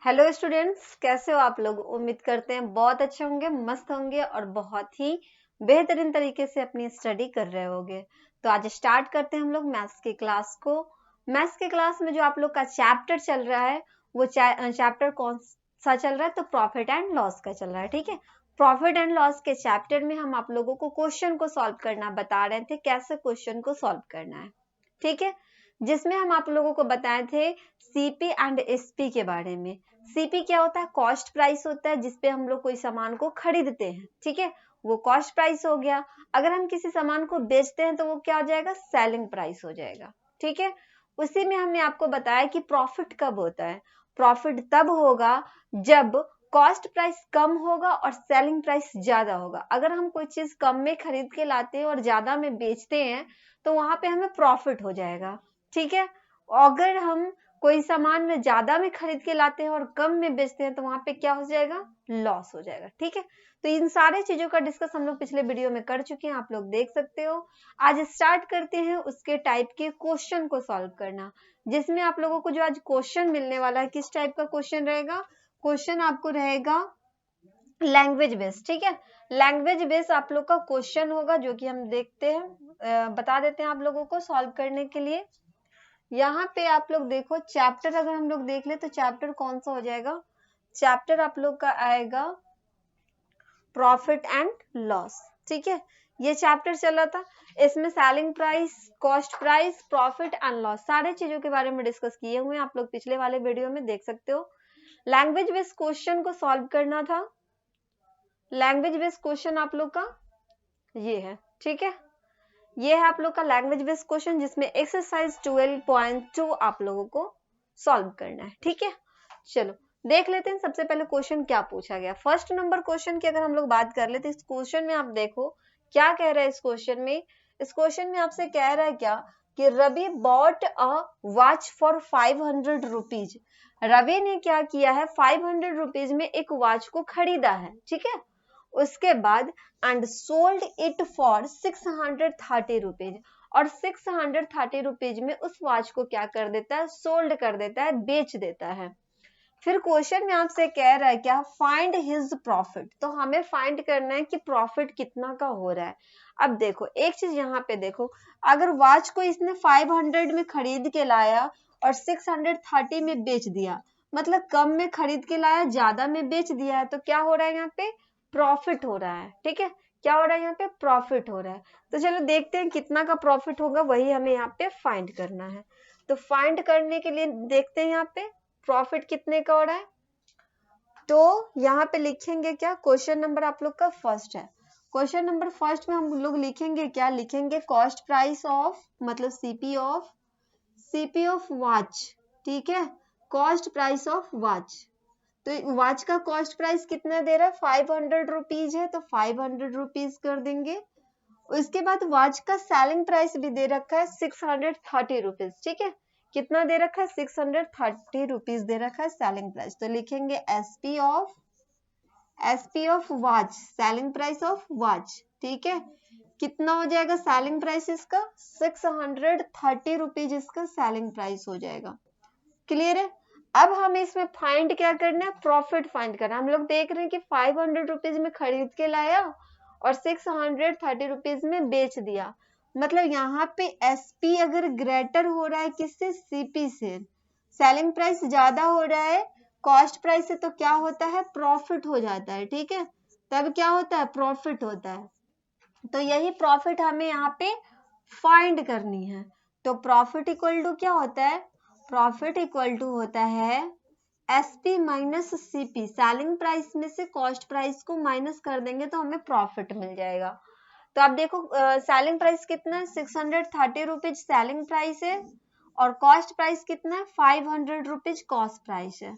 Hello students, कैसे हो आप लोग। उम्मीद करते हैं बहुत अच्छे होंगे, मस्त होंगे और बहुत ही बेहतरीन तरीके से अपनी स्टडी कर रहे होंगे। तो आज स्टार्ट करते हैं हम लोग मैथ्स की क्लास को। मैथ्स की क्लास में जो आप लोग का चैप्टर चल रहा है वो चैप्टर कौन सा चल रहा है, तो प्रॉफिट एंड लॉस का चल रहा है। ठीक है, प्रॉफिट एंड लॉस के चैप्टर में हम आप लोगों को क्वेश्चन को सॉल्व करना बता रहे थे, कैसे क्वेश्चन को सॉल्व करना है। ठीक है, जिसमें हम आप लोगों को बताए थे सीपी एंड एसपी के बारे में। सीपी क्या होता है? कॉस्ट प्राइस होता है, जिसपे हम लोग कोई सामान को खरीदते हैं। ठीक है, वो कॉस्ट प्राइस हो गया। अगर हम किसी सामान को बेचते हैं तो वो क्या हो जाएगा? सेलिंग प्राइस हो जाएगा। ठीक है, उसी में हमने आपको बताया कि प्रॉफिट कब होता है। प्रॉफिट तब होगा जब कॉस्ट प्राइस कम होगा और सेलिंग प्राइस ज्यादा होगा। अगर हम कोई चीज कम में खरीद के लाते हैं और ज्यादा में बेचते हैं तो वहां पे हमें प्रॉफिट हो जाएगा। ठीक है, अगर हम कोई सामान में ज्यादा में खरीद के लाते हैं और कम में बेचते हैं तो वहां पे क्या हो जाएगा? लॉस हो जाएगा। ठीक है, तो इन सारे चीजों का डिस्कस हम लोग पिछले वीडियो में कर चुके हैं, आप लोग देख सकते हो। आज स्टार्ट करते हैं उसके टाइप के क्वेश्चन को सॉल्व करना, जिसमें आप लोगों को जो आज क्वेश्चन मिलने वाला है, किस टाइप का क्वेश्चन रहेगा? क्वेश्चन आपको रहेगा लैंग्वेज बेस्ड। ठीक है, लैंग्वेज बेस्ड आप लोग का क्वेश्चन होगा, जो कि हम देखते हैं, बता देते हैं आप लोगों को सॉल्व करने के लिए। यहाँ पे आप लोग देखो, चैप्टर अगर हम लोग देख ले तो चैप्टर कौन सा हो जाएगा? चैप्टर आप लोग का आएगा प्रॉफिट एंड लॉस। ठीक है, ये चैप्टर चला था, इसमें selling price, cost price, profit and loss सारे चीजों के बारे में डिस्कस किए हुए हैं, आप लोग पिछले वाले वीडियो में देख सकते हो। लैंग्वेज बेस्ड क्वेश्चन को सॉल्व करना था। लैंग्वेज बेस्ड क्वेश्चन आप लोग का ये है। ठीक है, ये है आप लोग का लैंग्वेज बेस्ड क्वेश्चन, जिसमें एक्सरसाइज 12.2 आप लोगों को सॉल्व करना है। ठीक है, चलो देख लेते हैं सबसे पहले क्वेश्चन क्या पूछा गया। फर्स्ट नंबर क्वेश्चन की अगर हम लोग बात कर लेते हैं, इस क्वेश्चन में आप देखो क्या कह रहा है। इस क्वेश्चन में आपसे कह रहा है क्या कि Ravi bought a watch for 500 rupees. Ravi ने क्या किया है? 500 रुपीज में एक वॉच को खरीदा है। ठीक है, उसके बाद and sold it for 630 rupees, और 630 रुपीज में उस वॉच को क्या कर देता है? सोल्ड कर देता है, बेच देता है। फिर क्वेश्चन में आपसे कह रहा है क्या? Find his profit. तो हमें फाइंड करना है कि प्रॉफिट कितना का हो रहा है। अब देखो एक चीज यहाँ पे देखो, अगर वॉच को इसने 500 में खरीद के लाया और 630 में बेच दिया, मतलब कम में खरीद के लाया, ज्यादा में बेच दिया है, तो क्या हो रहा है? यहाँ पे प्रॉफिट हो रहा है। ठीक है, क्या हो रहा है? यहाँ पे प्रॉफिट हो रहा है। तो चलो देखते हैं कितना का प्रॉफिट होगा, वही हमें यहाँ पे फाइंड करना है। तो फाइंड करने के लिए देखते हैं यहाँ पे प्रॉफिट कितने का हो रहा है। तो यहाँ पे लिखेंगे क्या? क्वेश्चन नंबर आप लोग का फर्स्ट है। क्वेश्चन नंबर फर्स्ट में हम लोग लिखेंगे क्या? लिखेंगे कॉस्ट प्राइस ऑफ, मतलब सीपी ऑफ वॉच। ठीक है, कॉस्ट प्राइस ऑफ वॉच। तो वॉच का कॉस्ट प्राइस कितना दे रहा है? 500 रुपीज है, तो 500 रुपीज कर देंगे। उसके बाद वॉच का सेलिंग प्राइस भी दे रखा है 630 रुपीज। ठीक है, कितना दे रखा है? 630 रुपीज दे रखा है सेलिंग प्राइस। तो लिखेंगे SP of watch, selling price of watch. ठीक है, कितना हो जाएगा सेलिंग प्राइस इसका? 630 रुपीज इसका सेलिंग प्राइस हो जाएगा। क्लियर है? अब हमें इसमें फाइंड क्या करना है? प्रॉफिट फाइंड करना। हम लोग देख रहे हैं कि 500 रुपीज में खरीद के लाया और 630 रुपीज में बेच दिया, मतलब यहाँ पे एसपी अगर ग्रेटर हो रहा है किससे? सीपी से। सेलिंग प्राइस ज्यादा हो रहा है कॉस्ट प्राइस से, तो क्या होता है? प्रॉफिट हो जाता है। ठीक है, तब क्या होता है? प्रॉफिट होता है। तो यही प्रॉफिट हमें यहाँ पे फाइंड करनी है। तो प्रॉफिट इक्वल टू क्या होता है? प्रॉफिट इक्वल टू होता है SP minus CP. Selling price में से कॉस्ट प्राइस को माइनस कर देंगे तो हमें प्रॉफिट मिल जाएगा। तो आप देखो सेलिंग प्राइस कितना है? 630 रुपीज सेलिंग प्राइस है, और कॉस्ट प्राइस कितना है? 500 रुपीज कॉस्ट प्राइस है।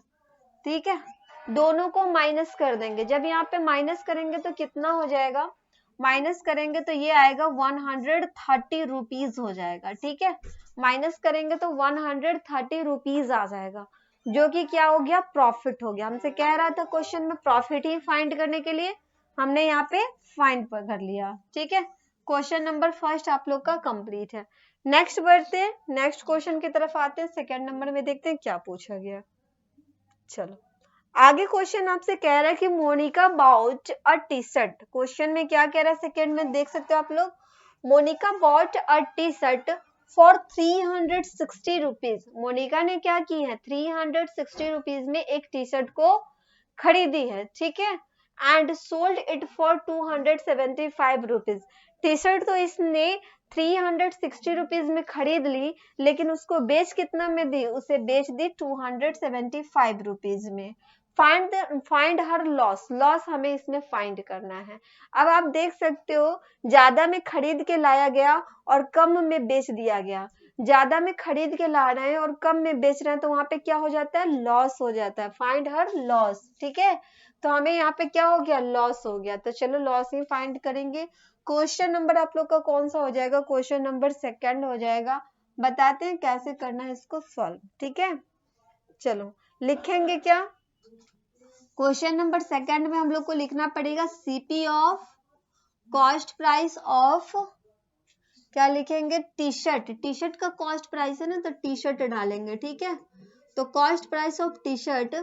ठीक है, दोनों को माइनस कर देंगे। जब यहाँ पे माइनस करेंगे तो कितना हो जाएगा? माइनस करेंगे तो ये आएगा 130 रुपीज हो जाएगा। ठीक है, माइनस करेंगे तो 130 रुपीज आ जाएगा, जो कि क्या हो गया? प्रॉफिट हो गया। हमसे कह रहा था क्वेश्चन में प्रॉफिट ही फाइंड करने के लिए, हमने यहाँ पे फाइंड कर लिया। ठीक है, क्वेश्चन नंबर फर्स्ट आप लोग का कंप्लीट है। नेक्स्ट बढ़ते हैं, नेक्स्ट क्वेश्चन की तरफ आते हैं। सेकेंड नंबर में देखते हैं क्या पूछा गया। चलो आगे क्वेश्चन आपसे कह रहा है कि Monika bought a T shirt. Question में क्या कह रहा है सेकंड में देख सकते हो आप लोग। Monika bought a T shirt for 360 rupees. Monika ने क्या की है, 360 रुपीज में एक टी शर्ट को खरीदी है, ठीक है। And sold it for 275 rupees. T shirt तो इसने 360 रुपीज में खरीद ली, लेकिन उसको बेच कितना में दी, उसे बेच दी 275 रुपीज में। Find her loss. लॉस हमें इसमें फाइंड करना है। अब आप देख सकते हो ज्यादा में खरीद के लाया गया और कम में बेच दिया गया। ज्यादा में खरीद के ला रहे हैं और कम में बेच रहे हैं, तो वहां पे क्या हो जाता है, लॉस हो जाता है। फाइंड हर लॉस, ठीक है। तो हमें यहाँ पे क्या हो गया, लॉस हो गया। तो चलो लॉस ही फाइंड करेंगे। क्वेश्चन नंबर आप लोग का कौन सा हो जाएगा, क्वेश्चन नंबर सेकंड हो जाएगा। बताते हैं कैसे करना है इसको सॉल्व, ठीक है। चलो लिखेंगे क्या, क्वेश्चन नंबर सेकंड में हम लोग को लिखना पड़ेगा CP of cost price of, क्या लिखेंगे, टी शर्ट। टी शर्ट का कॉस्ट प्राइस है ना, तो टी शर्ट डालेंगे, ठीक है। तो cost price of T shirt,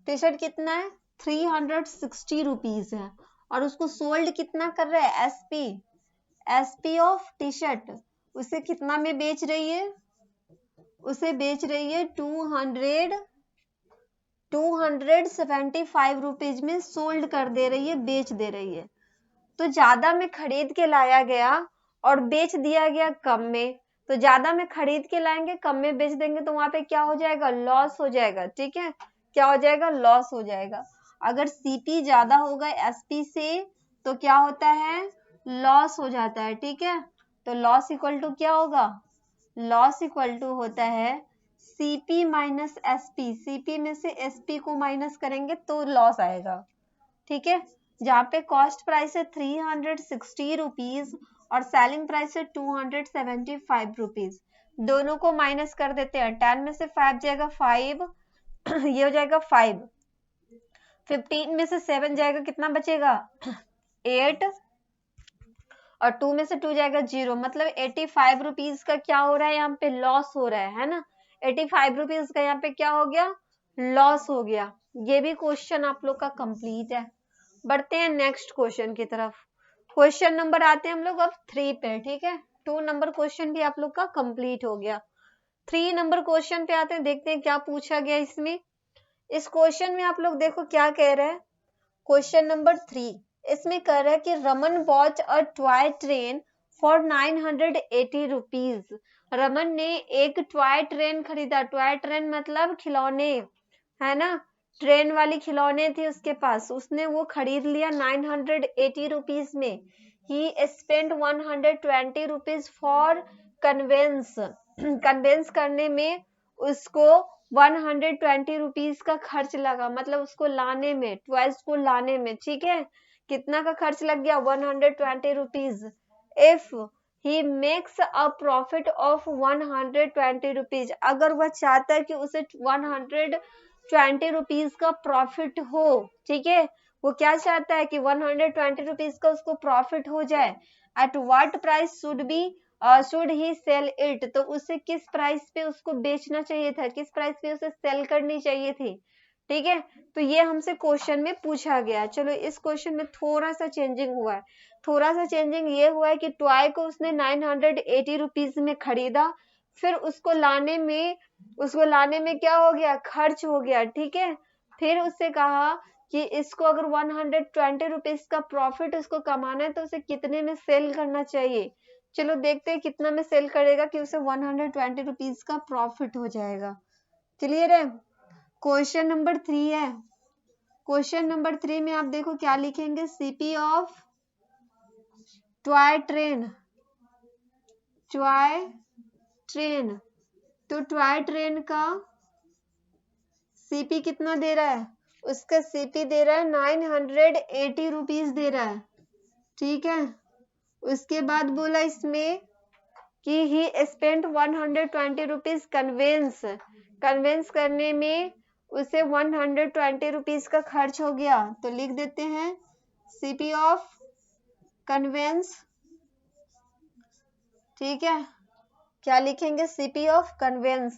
T shirt कितना है, 360 रुपीज है। और उसको सोल्ड कितना कर रहा है, SP. SP of T shirt उसे कितना में बेच रही है, उसे बेच रही है 275 रुपीज में सोल्ड कर दे रही है, बेच दे रही है। तो ज्यादा में खरीद के लाया गया और बेच दिया गया कम में। तो ज्यादा में खरीद के लाएंगे, कम में बेच देंगे, तो वहां पे क्या हो जाएगा, लॉस हो जाएगा, ठीक है। क्या हो जाएगा, लॉस हो जाएगा। अगर सीपी ज्यादा होगा एसपी से तो क्या होता है, लॉस हो जाता है, ठीक है। तो लॉस इक्वल टू क्या होगा, लॉस इक्वल टू होता है सीपी माइनस एसपी। सीपी में से एसपी को माइनस करेंगे तो लॉस आएगा, ठीक है। जहाँ पे कॉस्ट प्राइस है 360 रुपीज और सेलिंग प्राइस है 275 रुपीज, दोनों को माइनस कर देते हैं। 10 में से 5 जाएगा 5 ये हो जाएगा 5। 15 में से 7 जाएगा, कितना बचेगा 8। और 2 में से 2 जाएगा 0, मतलब 85 रुपीज का क्या हो रहा है, यहाँ पे लॉस हो रहा है ना। 85 रुपीज का यहाँ पे क्या हो गया, लॉस हो गया। ये भी क्वेश्चन आप लोग का कंप्लीट है। बढ़ते हैं नेक्स्ट क्वेश्चन की तरफ। क्वेश्चन नंबर आते हैं हम लोग अब 3 पे, ठीक है। 2 नंबर क्वेश्चन भी आप लोग का कंप्लीट हो गया। 3 नंबर क्वेश्चन पे आते हैं, देखते हैं क्या पूछा गया इसमें। इस क्वेश्चन में आप लोग देखो क्या कह रहे हैं। क्वेश्चन नंबर 3 इसमें कह रहा है कि Raman bought a toy train for 980 rupees. Raman ने एक टॉय ट्रेन खरीदा। टॉय ट्रेन मतलब खिलौने, है ना। ट्रेन वाली खिलौने थी उसके पास, उसने वो खरीद लिया 980 रुपीज में। He spend 120 rupees for conveyance. Conveyance करने में उसको 120 रुपीज का खर्च लगा, मतलब उसको लाने में, टॉयज को लाने में, ठीक है। कितना का खर्च लग गया, 120 rupees. If he makes a profit of 120 rupees, अगर वह चाहता है कि उसे 120 रुपीज का प्रॉफिट हो, ठीक है। वो क्या चाहता है कि 120 रुपीज का उसको प्रॉफिट हो जाए। At what price should he sell it, तो उसे किस प्राइस पे उसको बेचना चाहिए था, किस प्राइस पे उसे सेल करनी चाहिए थी, ठीक है। तो ये हमसे क्वेश्चन में पूछा गया। चलो इस क्वेश्चन में थोड़ा सा चेंजिंग हुआ है। थोड़ा सा चेंजिंग ये हुआ है कि टॉय को उसने 980 रुपीज में खरीदा, फिर उसको लाने में क्या हो गया, खर्च हो गया, ठीक है। फिर उससे कहा कि इसको अगर 120 रुपीज का प्रॉफिट उसको कमाना है तो उसे कितने में सेल करना चाहिए। चलो देखते हैं कितना में सेल करेगा कि उसे 120 रुपीज का प्रॉफिट हो जाएगा। क्लियर है। क्वेश्चन नंबर 3 है। क्वेश्चन नंबर 3 में आप देखो क्या लिखेंगे, CP of toy train. Toy train, तो टॉय ट्रेन का सीपी कितना दे रहा है, उसका सीपी दे रहा है 980 रुपीज दे रहा है, ठीक है। उसके बाद बोला इसमें कि he spent 120 rupees conveyance. Conveyance करने में उसे 120 रुपीज का खर्च हो गया, तो लिख देते हैं सीपी ऑफ कन्वेंस, ठीक है। क्या लिखेंगे, सीपी ऑफ कन्वेंस।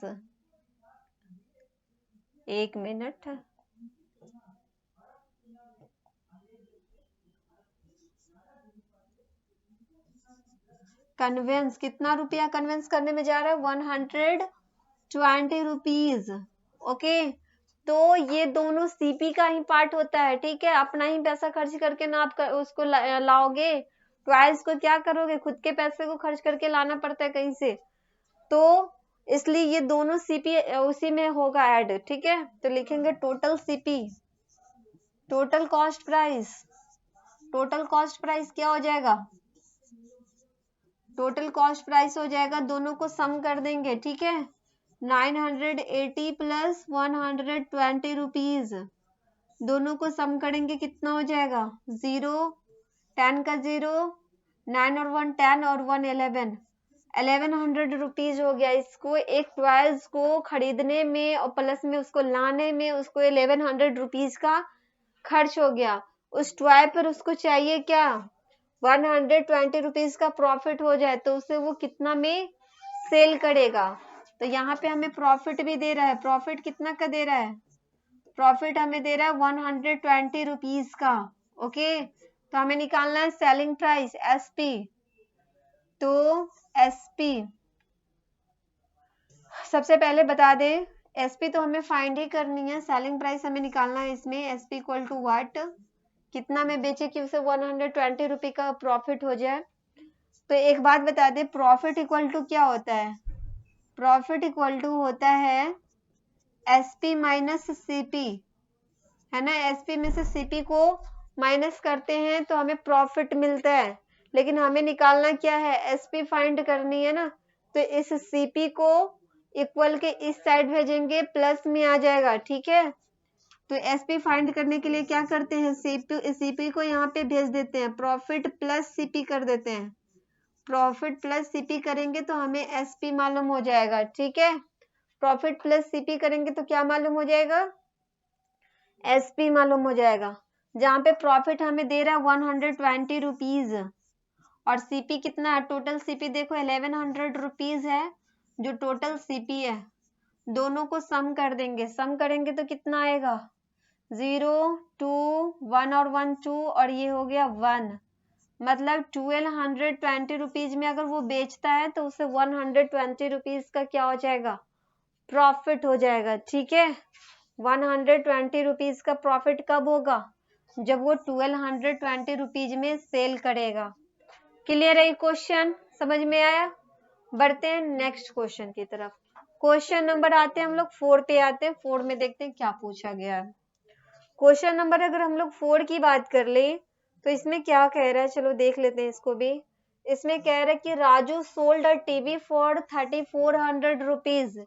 एक मिनट। कन्वेंस कितना रुपया कन्वेंस करने में जा रहा है? 120 रुपीज। ओके, तो ये दोनों सीपी का ही पार्ट होता है, ठीक है। अपना ही पैसा खर्च करके ना आप उसको लाओगे, ट्वाइस को क्या करोगे? खुद के पैसे को खर्च करके लाना पड़ता है कहीं से, तो इसलिए ये दोनों सीपी उसी में होगा ऐड, ठीक है। तो लिखेंगे total CP, total cost price. Total cost price क्या हो जाएगा? टोटल कॉस्ट प्राइस हो जाएगा, दोनों को सम कर देंगे, ठीक है। 980 प्लस 120 रुपीज, दोनों को सम करेंगे कितना हो जाएगा? 0, 10 का 0, 9 और 1 10 और 1 1100 रुपीज हो गया। इसको एक टॉयज को खरीदने में और प्लस में उसको लाने में उसको 1100 रुपीज का खर्च हो गया। उस टॉय पर उसको चाहिए क्या? 120 रुपीज का प्रॉफिट हो जाए, तो उसे वो कितना में सेल करेगा? तो यहाँ पे हमें प्रॉफिट भी दे रहा है। प्रॉफिट कितना का दे रहा है? प्रॉफिट हमें दे रहा है 120 रुपीज का। ओके, तो हमें निकालना है सेलिंग प्राइस एसपी। तो एसपी सबसे पहले बता दे, एसपी तो हमें फाइंड ही करनी है, सेलिंग प्राइस हमें निकालना है इसमें। SP equal to what? कितना में बेचे कि उसे 120 रुपए का प्रॉफिट हो जाए। तो एक बात बता दे, प्रॉफिट इक्वल टू क्या होता है? प्रॉफिट इक्वल टू होता है एसपी माइनस सीपी, है ना। एसपी में से सीपी को माइनस करते हैं तो हमें प्रॉफिट मिलता है, लेकिन हमें निकालना क्या है? एसपी फाइंड करनी है ना। तो इस सीपी को इक्वल के इस साइड भेजेंगे, प्लस में आ जाएगा, ठीक है। तो एसपी फाइंड करने के लिए क्या करते हैं? सीपी को यहाँ पे भेज देते हैं, प्रॉफिट प्लस सीपी कर देते हैं। प्रॉफिट प्लस सीपी करेंगे तो हमें एसपी मालूम हो जाएगा, ठीक है। प्रॉफिट प्लस सीपी करेंगे तो क्या मालूम हो जाएगा? एसपी मालूम हो जाएगा। जहां पे प्रॉफिट हमें दे रहा है 120 रुपीज और सीपी कितना है? टोटल सीपी देखो 1100 रुपीज है जो टोटल सीपी है। दोनों को सम कर देंगे, सम करेंगे तो कितना आएगा? 0 2 1 और 1 2 और ये हो गया 1, मतलब 1220 रुपीज में अगर वो बेचता है तो उसे 120 रुपीज का क्या हो जाएगा? प्रॉफिट हो जाएगा, ठीक है। 120 रुपीज का प्रॉफिट कब होगा? जब वो 1220 रुपीज में सेल करेगा। क्लियर है क्वेश्चन? समझ में आया? बढ़ते हैं नेक्स्ट क्वेश्चन की तरफ। क्वेश्चन नंबर आते हैं हम लोग 4 पे आते हैं। 4 में देखते हैं क्या पूछा गया है। क्वेश्चन नंबर अगर हम लोग 4 की बात कर ले तो इसमें क्या कह रहा है, चलो देख लेते हैं इसको भी। इसमें कह रहा है कि Raju sold a TV for 3400 rupees.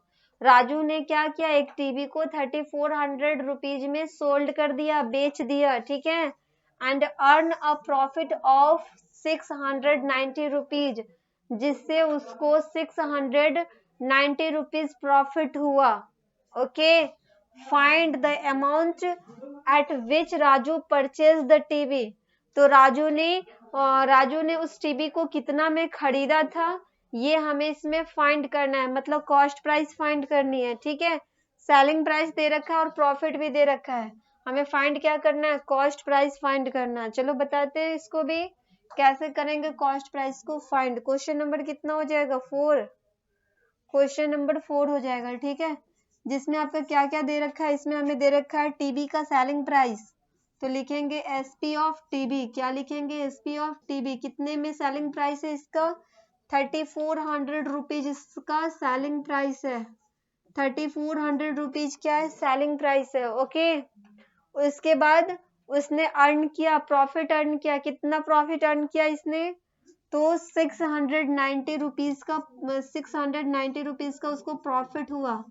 Raju ने क्या किया? एक टीवी को 3400 रुपीज में सोल्ड कर दिया, बेच दिया, ठीक है। And earn a profit of 690 rupees, जिससे उसको 690 रुपीज प्रॉफिट हुआ। Okay, find the amount at which Raju purchase the TV. तो राजू ने उस टीवी को कितना में खरीदा था, ये हमें इसमें फाइंड करना है, मतलब कॉस्ट प्राइस फाइंड करनी है, ठीक है। सेलिंग प्राइस दे रखा है और प्रॉफिट भी दे रखा है, हमें फाइंड क्या करना है? कॉस्ट प्राइस फाइंड करना है। चलो बताते हैं इसको भी कैसे करेंगे कॉस्ट प्राइस को फाइंड। क्वेश्चन नंबर कितना हो जाएगा? 4। क्वेश्चन नंबर 4 हो जाएगा, ठीक है। जिसमें आपका क्या क्या दे रखा है? इसमें हमें दे रखा है टीवी का सेलिंग प्राइस, तो लिखेंगे एसपी ऑफ टीवी। क्या लिखेंगे? SP of TV. कितने में सेलिंग प्राइस है इसका? 3400 रुपीज इसका सेलिंग प्राइस है। 3400 रुपीज क्या है? सेलिंग प्राइस है, ओके। उसके बाद उसने अर्न किया, प्रॉफिट अर्न किया। कितना प्रॉफिट अर्न किया इसने? तो 690 रुपीज का 690 रुपीज का उसको प्रॉफिट हुआ।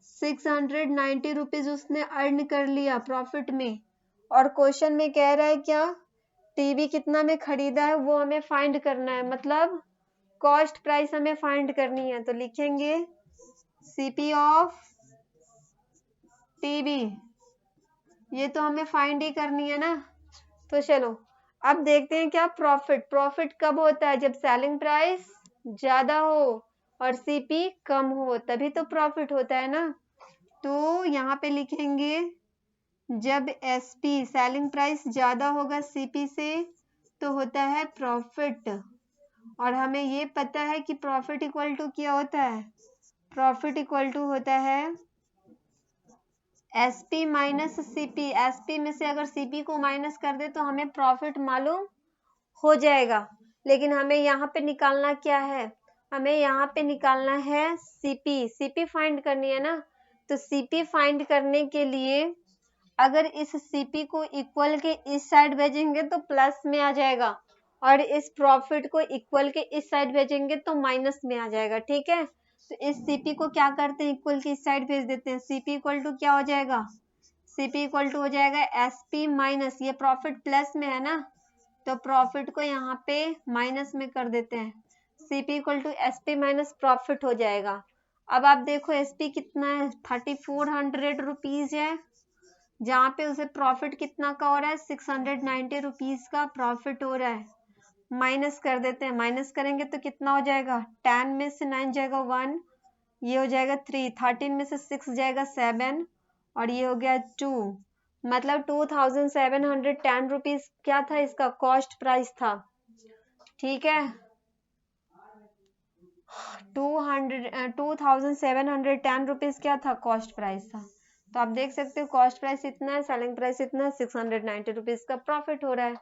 690 रुपीज उसने अर्न कर लिया प्रॉफिट में। और क्वेश्चन में कह रहा है क्या? टीवी कितना में खरीदा है वो हमें फाइंड करना है, मतलब कॉस्ट प्राइस हमें फाइंड करनी है। तो लिखेंगे सीपी ऑफ टीवी, ये तो हमें फाइंड ही करनी है ना। तो चलो अब देखते हैं क्या प्रॉफिट। प्रॉफिट कब होता है? जब सेलिंग प्राइस ज्यादा हो और सीपी कम हो, तभी तो प्रॉफिट होता है ना। तो यहाँ पे लिखेंगे जब एसपी सेलिंग प्राइस ज्यादा होगा सीपी से तो होता है प्रॉफिट, और हमें ये पता है कि प्रॉफिट इक्वल टू क्या होता है, प्रॉफिट इक्वल टू होता है एसपी माइनस सीपी। एसपी में से अगर सीपी को माइनस कर दे तो हमें प्रॉफिट मालूम हो जाएगा, लेकिन हमें यहाँ पे निकालना क्या है, हमें यहाँ पे निकालना है सीपी। सीपी फाइंड करनी है ना, तो सीपी फाइंड करने के लिए अगर इस सीपी को इक्वल के इस साइड भेजेंगे तो प्लस में आ जाएगा, और इस प्रॉफिट को इक्वल के इस साइड भेजेंगे तो माइनस में आ जाएगा। ठीक है, तो इस सीपी को क्या करते हैं, इक्वल की इस साइड भेज देते हैं। सीपी इक्वल टू क्या हो जाएगा, सीपी इक्वल टू हो जाएगा एसपी माइनस, ये प्रॉफिट प्लस में है ना, तो प्रॉफिट को यहाँ पे माइनस में कर देते हैं। CP equal to SP minus profit हो जाएगा। अब आप देखो एसपी कितना है, 3400 रुपीज है, जहाँ पे उसे प्रॉफिट कितना का हो रहा है, 690 रुपीज का प्रॉफिट हो रहा है। माइनस कर देते हैं, माइनस करेंगे तो कितना हो जाएगा, 10 में से 9 जाएगा 1, ये हो जाएगा 3, 13 में से 6 जाएगा 7, और ये हो गया 2, मतलब 2710 रुपीज क्या था, इसका कॉस्ट प्राइस था। ठीक है, 2710 रुपीज क्या था, कॉस्ट प्राइस था। तो आप देख सकते हो कॉस्ट प्राइस इतना है, सेलिंग प्राइस इतना है, 690 रुपीज का प्रॉफिट हो रहा है।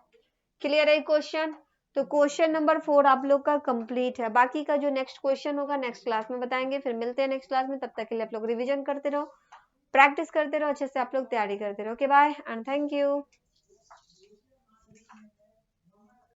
क्लियर है क्वेश्चन? तो क्वेश्चन नंबर 4 आप लोग का कंप्लीट है। बाकी का जो नेक्स्ट क्वेश्चन होगा नेक्स्ट क्लास में बताएंगे। फिर मिलते हैं नेक्स्ट क्लास में, तब तक के लिए आप लोग रिवीजन करते रहो, प्रैक्टिस करते रहो, अच्छे से आप लोग तैयारी करते रहो। Okay bye and thank you.